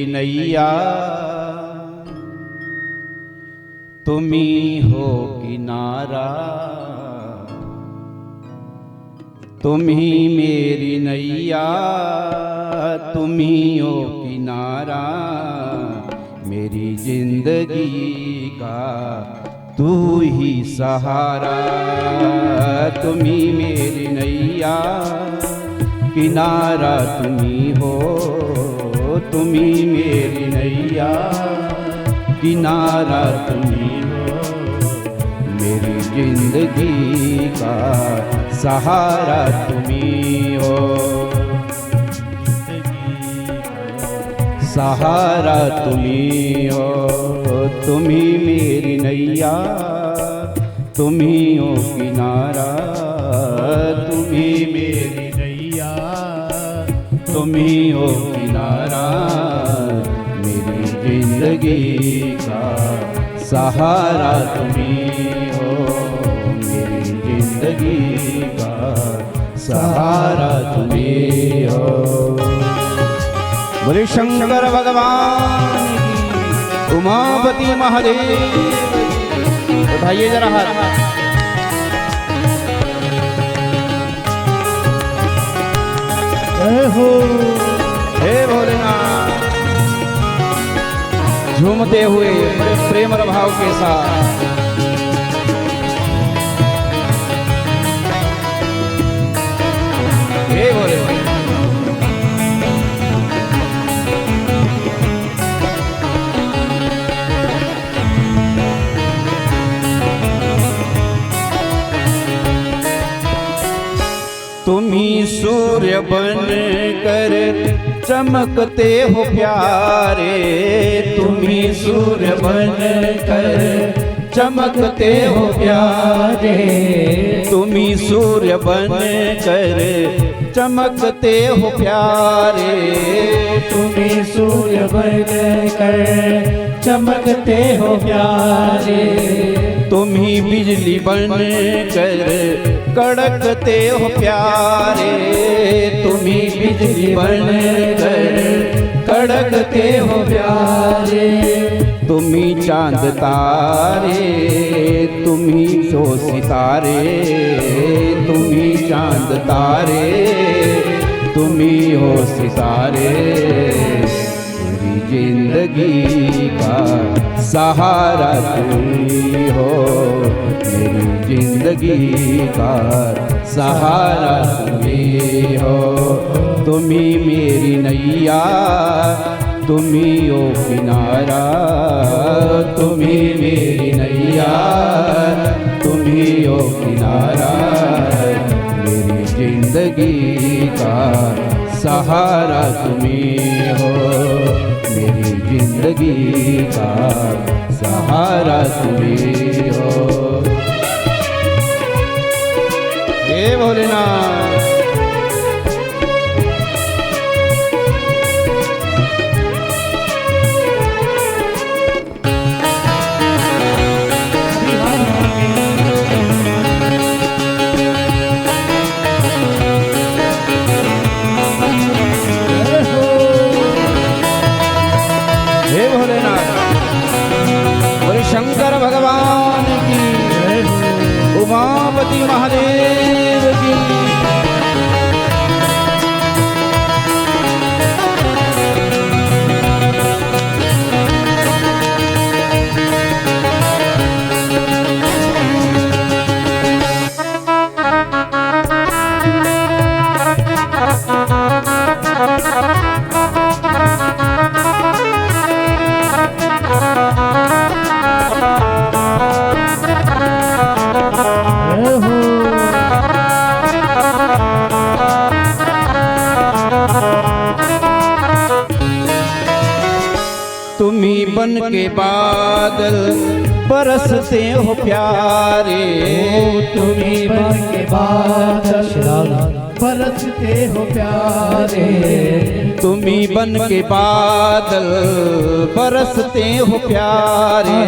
नैया, तुम्ही हो किनारा, तुम्ही मेरी नैया, तुम्ही हो किनारा, मेरी जिंदगी का तू ही सहारा। तुम्ही मेरी नैया, किनारा तुम्ही हो, तुम्ही मेरी नैया, किनारा तुम्ही हो, मेरी जिंदगी का सहारा तुम्ही हो, सहारा तुम्ही हो। तुम्ही मेरी नैया, तुम्ही हो किनारा, तुम्ही मेरी नैया, तुम्ही हो किनारा, मेरी जिंदगी का सहारा तुम्ही हो, मेरी जिंदगी का सहारा तुम्ही हो। बोले शंकर भगवान की, उमापति महादेव, उठाइए जरा हाथ। जय हो हे भोलेनाथ। झूमते हुए बड़े प्रेम भाव के साथ हे भोलेनाथ। तुम्ही सूर्य बन कर चमकते हो प्यारे, तुम्ही सूर्य बन कर चमकते हो प्यारे, तुम्ही सूर्य बन कर चमकते हो प्यारे, तुम्ही सूर्य बन कर चमकते हो प्यारे, तुम्ही बिजली बन कर कड़कते हो प्यारे, तुम्ही बिजली बन कर कड़कते हो प्यारे, तुम्ही चांद तारे, तुम्ही सो सितारे, तुम्ही चांद तारे, तुम्ही हो सितारे, मेरी जिंदगी का सहारा तुम्ही हो, मेरी जिंदगी का सहारा तुम्ही हो। तुम्ही मेरी नैया, तुम्ही हो किनारा, तुम्ही मेरी नैया, तुम्ही हो किनारा, मेरी जिंदगी का सहारा तुम्ही हो, मेरी जिंदगी का सहारा तुम्ही हो। हे भोलेनाथ। हे भोलेनाथ। बोले शंकर भगवान की, उमापति महादेव की। तुम्ही बन के बादल बरसते हो प्यारे, तुम्ही बन के बादल बरसते हो प्यारे, तुम्ही बन के बादल बरसते हो प्यारे,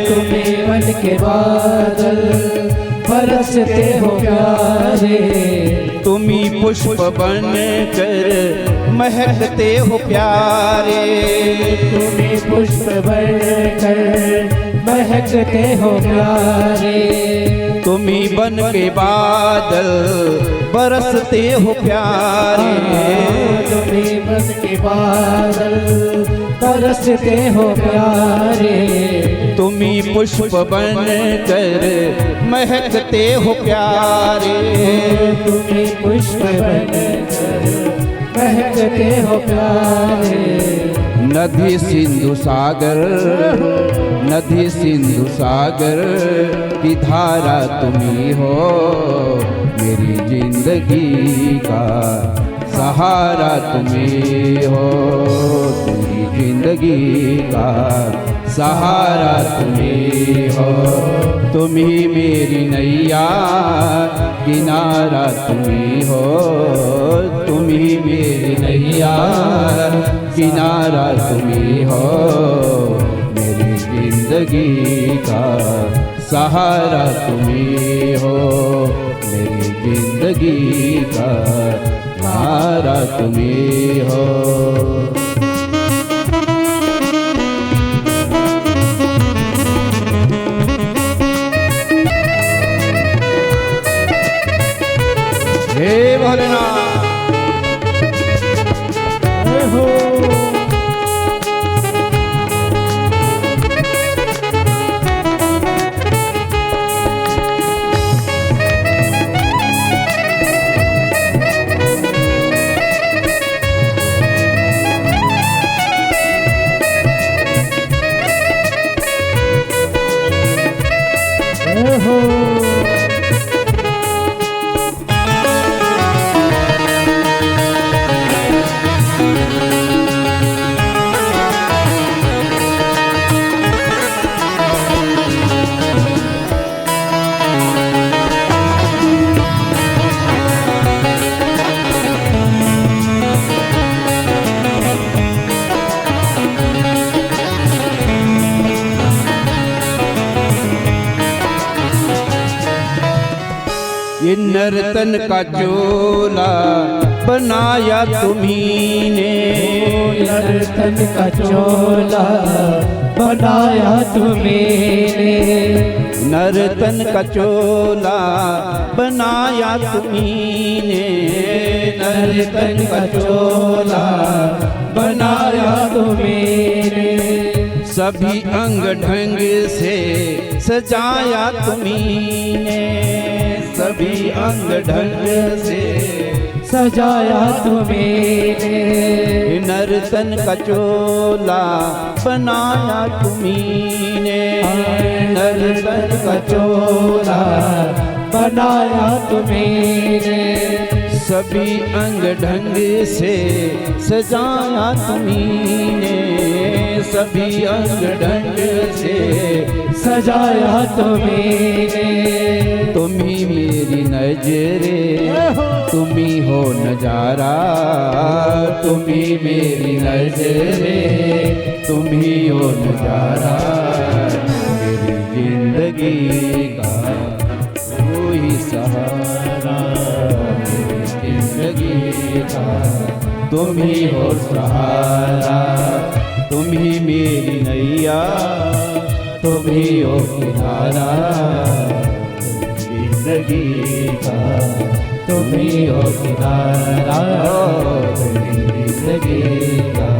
तुम्ही बन के बादल बरसते हो प्यारे। तुम्ही पुष्प बन कर महकते हो प्यारे। तुम्ही पुष्प बनकर महकते हो प्यारे। तुम्ही बन के बादल बरसते हो प्यारे। तुम्ही बन के बादल बरसते हो प्यारे। तुम्ही पुष्प बन कर महकते हो प्यारे। तुम्ही पुष्प बनकर महकते हो प्यारे। नदी सिंधु सागर, नदी सिंधु सागर की धारा तुम्ही हो। मेरी जिंदगी का सहारा तुम्ही हो। मेरी जिंदगी का सहारा तुम्ही हो। तुम्ही मेरी नैया किनारा तुम्ही हो। तुम्ही मेरी नैया किनारा तुम्ही हो। मेरी जिंदगी का सहारा तुम्ही हो। मेरी जिंदगी का सहारा तुम्ही हो। हे भोलेनाथ हो ये नर्तन का चोला बनाया तुम्ही ने। नर्तन का चोला बनाया तुम्हें। नर्तन का चोला बनाया तुम्ही ने। नर्तन का चोला बनाया तुम्हें। सभी अंग ढंग से सजाया तुम्ही ने। सभी अंग ढंग से सजाया तुम्हें। नर्तन का चोला बनाया तुम्ही ने। नर्तन का चोला बनाया तुम्हें। सभी अंग ढंग से सजाया तुम्ही ने। सभी अंग ढंग से सजाया तुम्हें। तुम्ही मेरी नजरे, तुम्ही हो नजारा। तुम्ही मेरी नजरे, तुम्ही हो नजारा। मेरी जिंदगी का कोई सहारा। मेरी जिंदगी का तुम्ही हो सहारा। तुम्ही मेरी नैया, तुम्ही हो किनारा। जिंदगी का तुम्ही हो किनारा। जिंदगी का